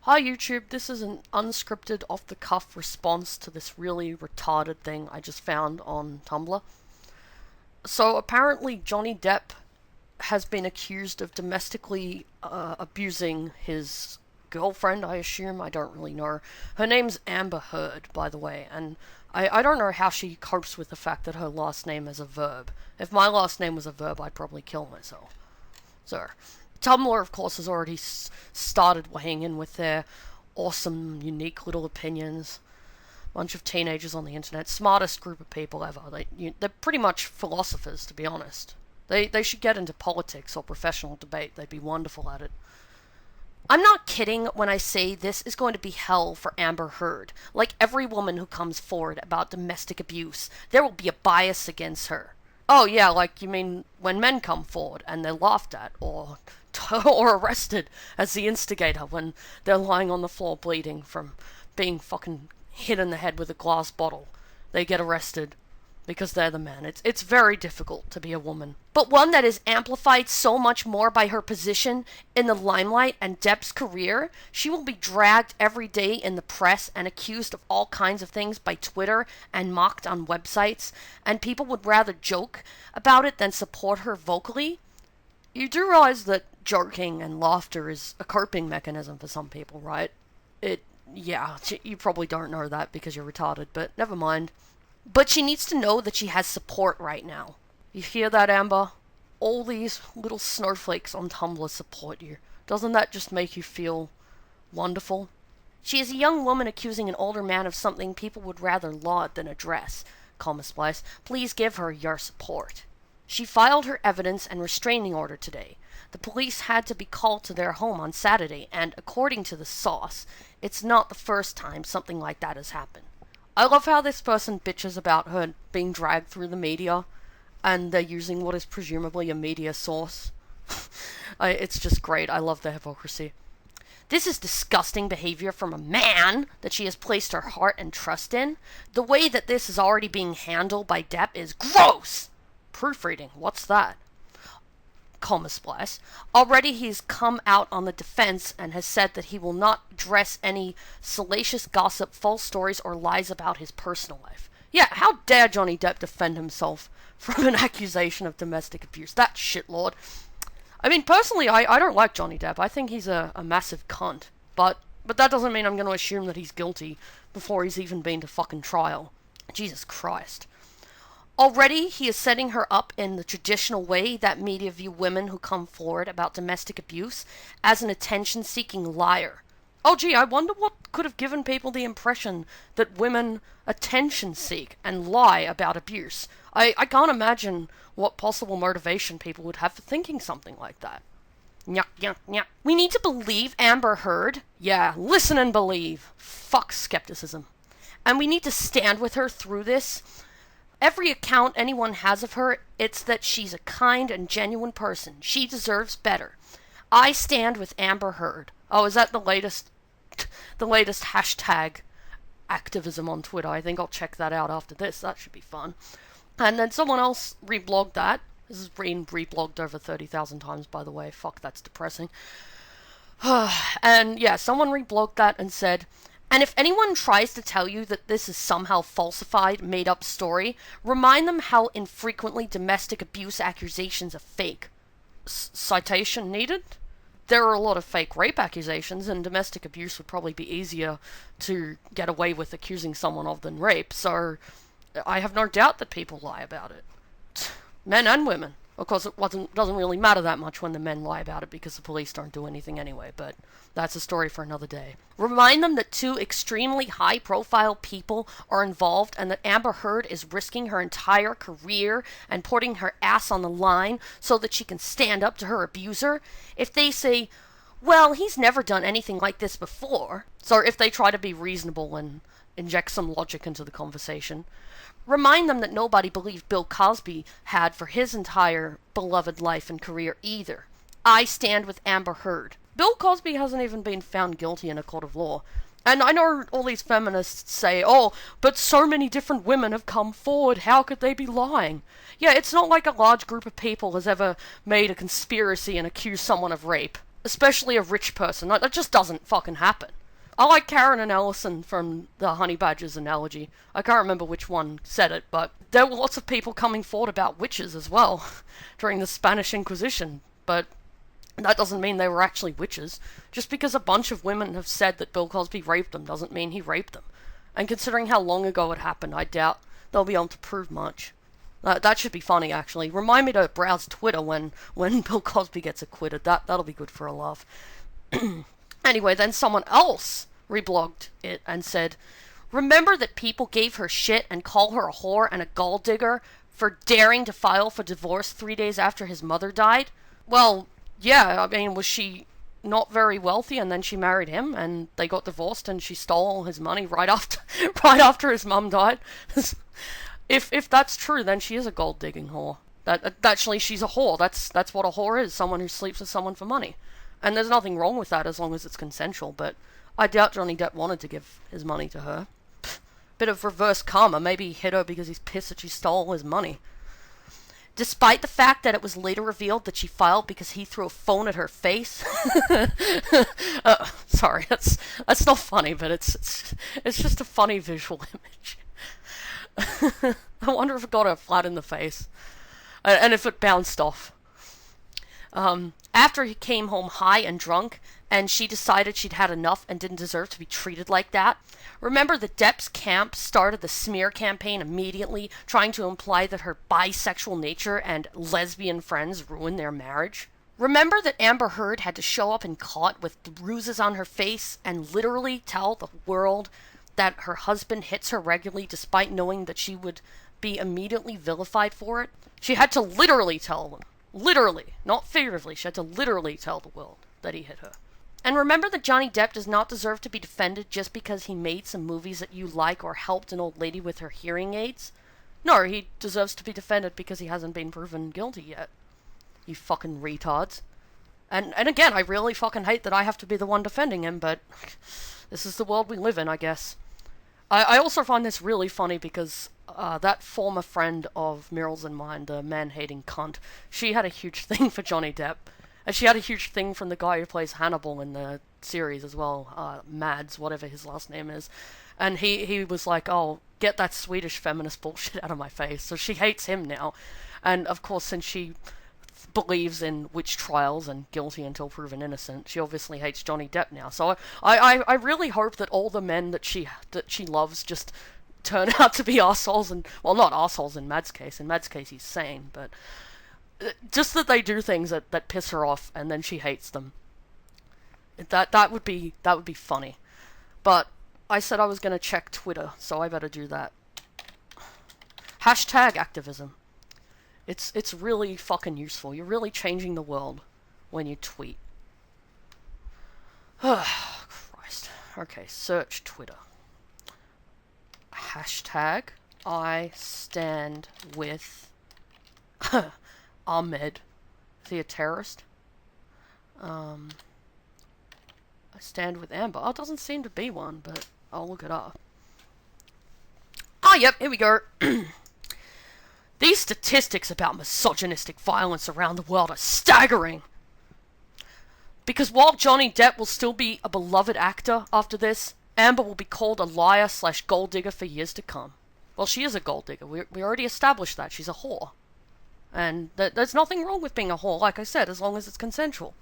Hi YouTube, this is an unscripted off-the-cuff response to this really retarded thing I just found on Tumblr. So apparently Johnny Depp has been accused of domestically abusing his girlfriend, I assume. I don't really know. Her name's Amber Heard, by the way, and I don't know how she copes with the fact that her last name is a verb. If my last name was a verb, I'd probably kill myself. So, Tumblr, of course, has already started weighing in with their awesome, unique little opinions. Bunch of teenagers on the internet, smartest group of people ever. They're pretty much philosophers, to be honest. They should get into politics or professional debate. They'd be wonderful at it. I'm not kidding when I say this is going to be hell for Amber Heard. Like every woman who comes forward about domestic abuse, there will be a bias against her. Oh yeah, like you mean when men come forward and they're laughed at or arrested as the instigator when they're lying on the floor bleeding from being fucking hit in the head with a glass bottle. They get arrested because they're the man. It's very difficult to be a woman. But one that is amplified so much more by her position in the limelight and Depp's career, she will be dragged every day in the press and accused of all kinds of things by Twitter and mocked on websites, and people would rather joke about it than support her vocally. You do realize that joking and laughter is a coping mechanism for some people, right? Yeah, you probably don't know that because you're retarded, but never mind. But she needs to know that she has support right now. You hear that, Amber? All these little snowflakes on Tumblr support you. Doesn't that just make you feel wonderful? She is a young woman accusing an older man of something people would rather laud than address. Comma Splice, please give her your support. She filed her evidence and restraining order today. The police had to be called to their home on Saturday, and according to the source, it's not the first time something like that has happened. I love how this person bitches about her being dragged through the media, and they're using what is presumably a media source. It's just great. I love the hypocrisy. This is disgusting behavior from a man that she has placed her heart and trust in. The way that this is already being handled by Depp is gross! Proofreading, what's that? Comma Splice. Already he's come out on the defense and has said that he will not address any salacious gossip, false stories, or lies about his personal life. Yeah, how dare Johnny Depp defend himself from an accusation of domestic abuse? That shitlord. I mean, personally, I don't like Johnny Depp. I think he's a massive cunt. But that doesn't mean I'm going to assume that he's guilty before he's even been to fucking trial. Jesus Christ. Already, he is setting her up in the traditional way that media view women who come forward about domestic abuse as an attention-seeking liar. Oh gee, I wonder what could have given people the impression that women attention-seek and lie about abuse. I can't imagine what possible motivation people would have for thinking something like that. Nyuk, nyuk, nyuk. We need to believe Amber Heard. Yeah, listen and believe. Fuck skepticism. And we need to stand with her through this. Every account anyone has of her, it's that she's a kind and genuine person. She deserves better. I stand with Amber Heard. Oh, is that the latest hashtag activism on Twitter? I think I'll check that out after this. That should be fun. And then someone else reblogged that. This has been reblogged over 30,000 times, by the way. Fuck, that's depressing. And yeah, someone reblogged that and said, and if anyone tries to tell you that this is somehow falsified, made-up story, remind them how infrequently domestic abuse accusations are fake. Citation needed? There are a lot of fake rape accusations, and domestic abuse would probably be easier to get away with accusing someone of than rape, so I have no doubt that people lie about it. Men and women. Of course, it doesn't really matter that much when the men lie about it because the police don't do anything anyway, but that's a story for another day. Remind them that two extremely high-profile people are involved and that Amber Heard is risking her entire career and putting her ass on the line so that she can stand up to her abuser. If they say, well, he's never done anything like this before, so if they try to be reasonable and inject some logic into the conversation, remind them that nobody believed Bill Cosby had for his entire beloved life and career either. I stand with Amber Heard. Bill Cosby hasn't even been found guilty in a court of law. And I know all these feminists say, oh, but so many different women have come forward, how could they be lying? Yeah, it's not like a large group of people has ever made a conspiracy and accused someone of rape. Especially a rich person. That just doesn't fucking happen. I like Karen and Ellison from the Honey Badgers analogy. I can't remember which one said it, but there were lots of people coming forward about witches as well during the Spanish Inquisition, but that doesn't mean they were actually witches. Just because a bunch of women have said that Bill Cosby raped them doesn't mean he raped them. And considering how long ago it happened, I doubt they'll be able to prove much. That should be funny, actually. Remind me to browse Twitter when Bill Cosby gets acquitted. That'll be good for a laugh. Anyway, then someone else reblogged it and said, remember that people gave her shit and call her a whore and a gold digger for daring to file for divorce 3 days after his mother died? Well, yeah, I mean, was she not very wealthy and then she married him and they got divorced and she stole all his money right after his mum died? If that's true, then she is a gold digging whore. Actually, she's a whore. That's what a whore is, someone who sleeps with someone for money. And there's nothing wrong with that as long as it's consensual, but I doubt Johnny Depp wanted to give his money to her. Bit of reverse karma. Maybe he hit her because he's pissed that she stole his money. Despite the fact that it was later revealed that she filed because he threw a phone at her face. Sorry, that's not funny, but it's just a funny visual image. I wonder if it got her flat in the face. And if it bounced off. After he came home high and drunk, and she decided she'd had enough and didn't deserve to be treated like that. Remember that Depp's camp started the smear campaign immediately, trying to imply that her bisexual nature and lesbian friends ruined their marriage? Remember that Amber Heard had to show up in court with bruises on her face and literally tell the world that her husband hits her regularly despite knowing that she would be immediately vilified for it? She had to literally tell them. Literally, not figuratively. She had to literally tell the world that he hit her. And remember that Johnny Depp does not deserve to be defended just because he made some movies that you like or helped an old lady with her hearing aids? No, he deserves to be defended because he hasn't been proven guilty yet. You fucking retards. And again, I really fucking hate that I have to be the one defending him, but this is the world we live in, I guess. I also find this really funny because that former friend of Muriel's and mine, the man-hating cunt, she had a huge thing for Johnny Depp. And she had a huge thing from the guy who plays Hannibal in the series as well, Mads, whatever his last name is. And he was like, oh, get that Swedish feminist bullshit out of my face. So she hates him now. And of course, since she believes in witch trials and guilty until proven innocent, she obviously hates Johnny Depp now. So I really hope that all the men that she loves just turn out to be arseholes, and well, not arseholes in Mads' case. In Mads' case, he's sane, but just that they do things that piss her off, and then she hates them. That would be funny. But I said I was gonna check Twitter, so I better do that. Hashtag activism. It's really fucking useful. You're really changing the world when you tweet. Christ. Okay, search Twitter. Hashtag I stand with Ahmed. Is he a terrorist? I stand with Amber. Oh, it doesn't seem to be one, but I'll look it up. Oh, yep, here we go. These statistics about misogynistic violence around the world are staggering. Because while Johnny Depp will still be a beloved actor after this, Amber will be called a liar/gold digger for years to come. Well, she is a gold digger. We already established that. She's a whore. And there's nothing wrong with being a whore, like I said, as long as it's consensual.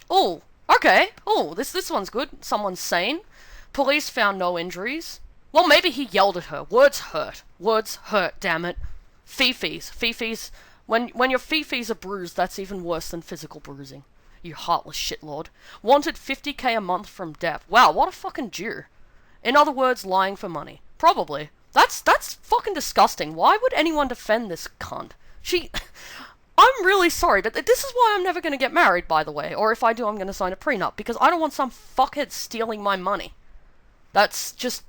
Oh, okay. Oh, this one's good. Someone's sane. Police found no injuries. Well, maybe he yelled at her. Words hurt. Words hurt, damn it. Fifis. When your fifis are bruised, that's even worse than physical bruising. You heartless shitlord. Wanted $50K a month from Depp. Wow, what a fucking Jew. In other words, lying for money. Probably. That's fucking disgusting. Why would anyone defend this cunt? I'm really sorry, but this is why I'm never going to get married, by the way. Or if I do, I'm going to sign a prenup. Because I don't want some fuckhead stealing my money. That's just...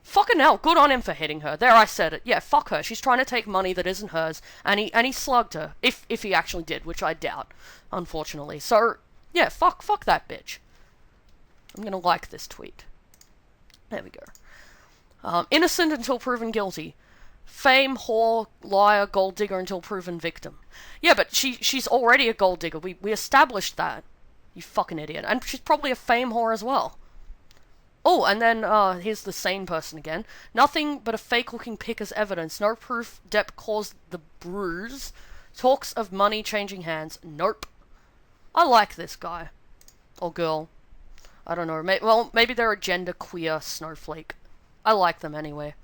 Fucking hell, good on him for hitting her. There, I said it. Yeah, fuck her. She's trying to take money that isn't hers, and he slugged her. If he actually did, which I doubt, unfortunately. So, yeah, fuck that bitch. I'm gonna like this tweet. There we go. Innocent until proven guilty. Fame, whore, liar, gold digger until proven victim. Yeah, but she's already a gold digger. We established that. You fucking idiot. And she's probably a fame whore as well. Oh, and then, here's the sane person again. Nothing but a fake-looking pic as evidence. No proof Depp caused the bruise. Talks of money changing hands. Nope. I like this guy. Or girl. I don't know. Maybe they're a genderqueer snowflake. I like them anyway.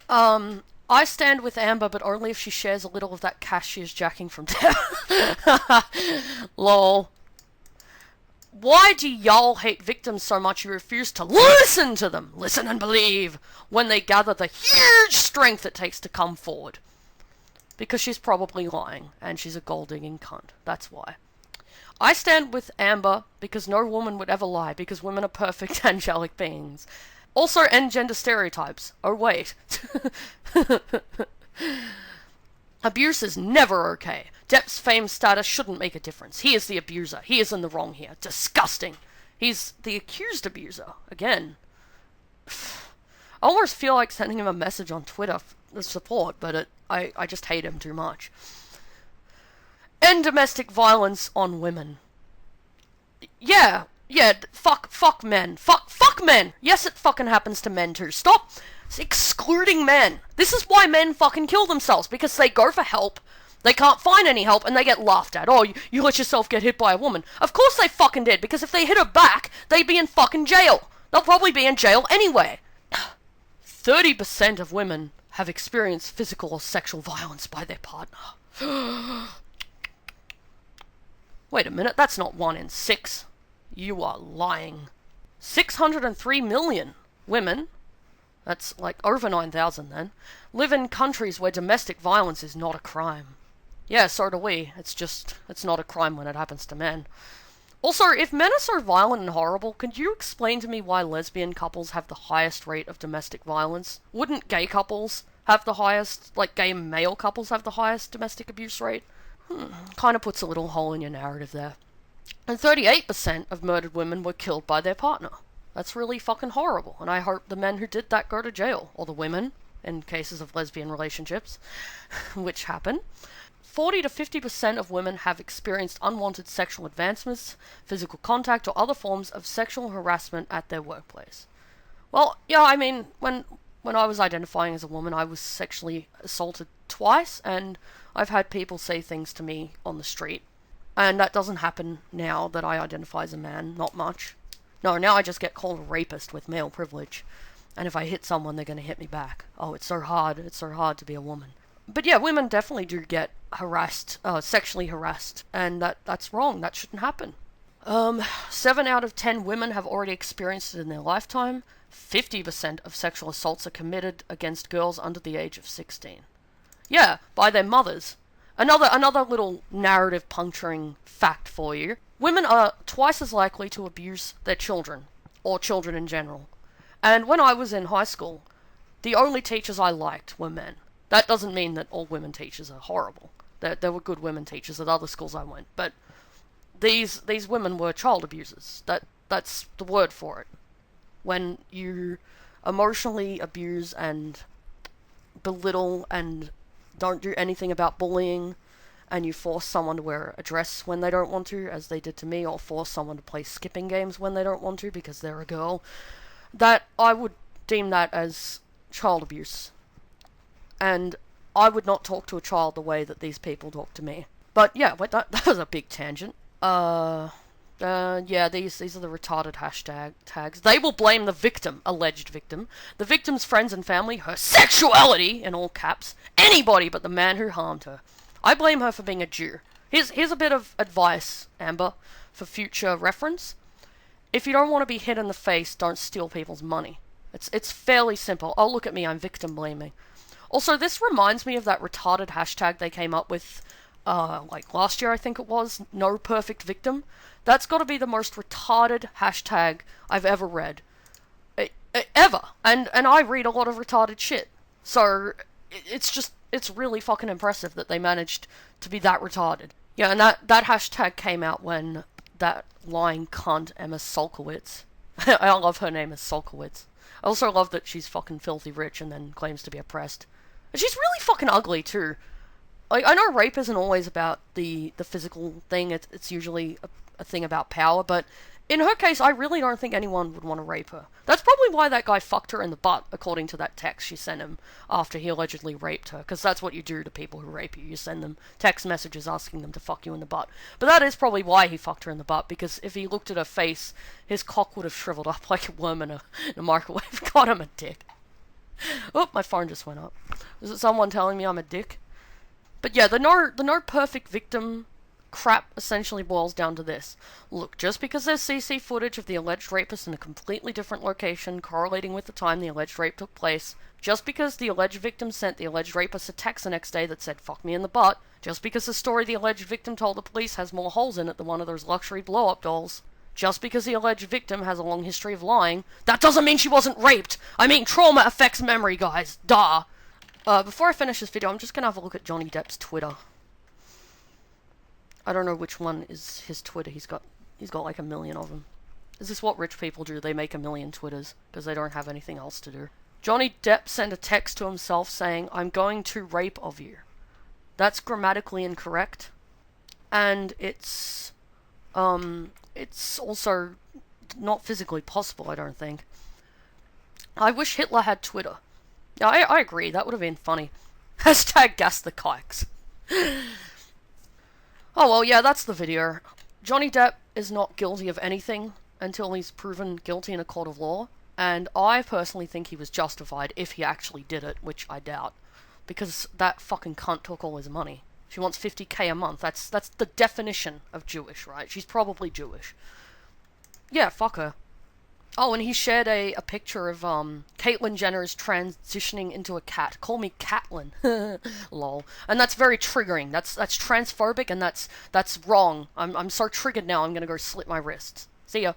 I stand with Amber, but only if she shares a little of that cash she is jacking from Depp. Lol. Why do y'all hate victims so much you refuse to listen to them? Listen and believe when they gather the huge strength it takes to come forward. Because she's probably lying, and she's a gold-digging cunt. That's why. I stand with Amber because no woman would ever lie, because women are perfect, angelic beings. Also, end gender stereotypes. Oh, wait. Abuse is never okay. Depp's fame status shouldn't make a difference. He is the abuser. He is in the wrong here. Disgusting. He's the accused abuser. Again. I almost feel like sending him a message on Twitter for support, but I just hate him too much. End domestic violence on women. Yeah, fuck men. Fuck men! Yes, it fucking happens to men too. Stop excluding men. This is why men fucking kill themselves, because they go for help, they can't find any help, and they get laughed at. Oh, you let yourself get hit by a woman. Of course they fucking did, because if they hit her back, they'd be in fucking jail. They'll probably be in jail anyway. 30% of women have experienced physical or sexual violence by their partner. Wait a minute, that's not 1 in 6. You are lying. 603 million women, that's like over 9,000 then, live in countries where domestic violence is not a crime. Yeah, so do we. It's not a crime when it happens to men. Also, if men are so violent and horrible, could you explain to me why lesbian couples have the highest rate of domestic violence? Wouldn't gay couples have the highest, like gay male couples have the highest domestic abuse rate? Kind of puts a little hole in your narrative there. And 38% of murdered women were killed by their partner. That's really fucking horrible, and I hope the men who did that go to jail, or the women, in cases of lesbian relationships, which happen. 40 to 50% of women have experienced unwanted sexual advancements, physical contact, or other forms of sexual harassment at their workplace. Well, yeah, I mean, when I was identifying as a woman, I was sexually assaulted twice, and I've had people say things to me on the street. And that doesn't happen now that I identify as a man, not much. No, now I just get called a rapist with male privilege. And if I hit someone, they're going to hit me back. Oh, it's so hard to be a woman. But yeah, women definitely do get harassed, sexually harassed. And that's wrong, that shouldn't happen. 7 out of 10 women have already experienced it in their lifetime. 50% of sexual assaults are committed against girls under the age of 16. Yeah, by their mothers. Another little narrative puncturing fact for you. Women are twice as likely to abuse their children, or children in general. And when I was in high school, the only teachers I liked were men. That doesn't mean that all women teachers are horrible. There were good women teachers at other schools I went, but these women were child abusers. That's the word for it. When you emotionally abuse and belittle and don't do anything about bullying, and you force someone to wear a dress when they don't want to, as they did to me, or force someone to play skipping games when they don't want to because they're a girl, that I would deem that as child abuse. And I would not talk to a child the way that these people talk to me. But yeah, that was a big tangent. Yeah, these are the retarded hashtag tags. They will blame the victim, alleged victim, the victim's friends and family, her sexuality, in all caps, anybody but the man who harmed her. I blame her for being a Jew. Here's a bit of advice, Amber, for future reference. If you don't want to be hit in the face, don't steal people's money. It's fairly simple. Oh, look at me, I'm victim blaming. Also, this reminds me of that retarded hashtag they came up with, like last year I think it was, no perfect victim. That's got to be the most retarded hashtag I've ever read. Ever. And I read a lot of retarded shit. So, it's really fucking impressive that they managed to be that retarded. Yeah, and that hashtag came out when that lying cunt, Emma Solkowitz. I love her name as Solkowitz. I also love that she's fucking filthy rich and then claims to be oppressed. And she's really fucking ugly, too. Like, I know rape isn't always about the physical thing. It's usually a thing about power, but in her case, I really don't think anyone would want to rape her. That's probably why that guy fucked her in the butt, according to that text she sent him after he allegedly raped her, because that's what you do to people who rape you. You send them text messages asking them to fuck you in the butt. But that is probably why he fucked her in the butt, because if he looked at her face, his cock would have shriveled up like a worm in a microwave. God, I'm a dick. Oh, my phone just went up. Is it someone telling me I'm a dick? But yeah, the no perfect victim crap essentially boils down to this. Look, just because there's CC footage of the alleged rapist in a completely different location correlating with the time the alleged rape took place, just because the alleged victim sent the alleged rapist a text the next day that said fuck me in the butt, just because the story the alleged victim told the police has more holes in it than one of those luxury blow-up dolls, just because the alleged victim has a long history of lying, that doesn't mean she wasn't raped! I mean, trauma affects memory, guys. Duh! Before I finish this video, I'm just gonna have a look at Johnny Depp's Twitter. I don't know which one is his Twitter. He's got like 1 million of them. Is this what rich people do? They make 1 million Twitters because they don't have anything else to do. Johnny Depp sent a text to himself saying, "I'm going to rape of you." That's grammatically incorrect, and it's also not physically possible, I don't think. I wish Hitler had Twitter. Yeah, I agree. That would have been funny. Hashtag gas the kikes. Oh, well, yeah, that's the video. Johnny Depp is not guilty of anything until he's proven guilty in a court of law, and I personally think he was justified if he actually did it, which I doubt, because that fucking cunt took all his money. She wants $50K a month. That's the definition of Jewish, right? She's probably Jewish. Yeah, fuck her. Oh, and he shared a picture of, Caitlyn Jenner's transitioning into a cat. Call me Catlin. Lol. And that's very triggering. That's transphobic, and that's wrong. I'm so triggered now, I'm gonna go slit my wrists. See ya.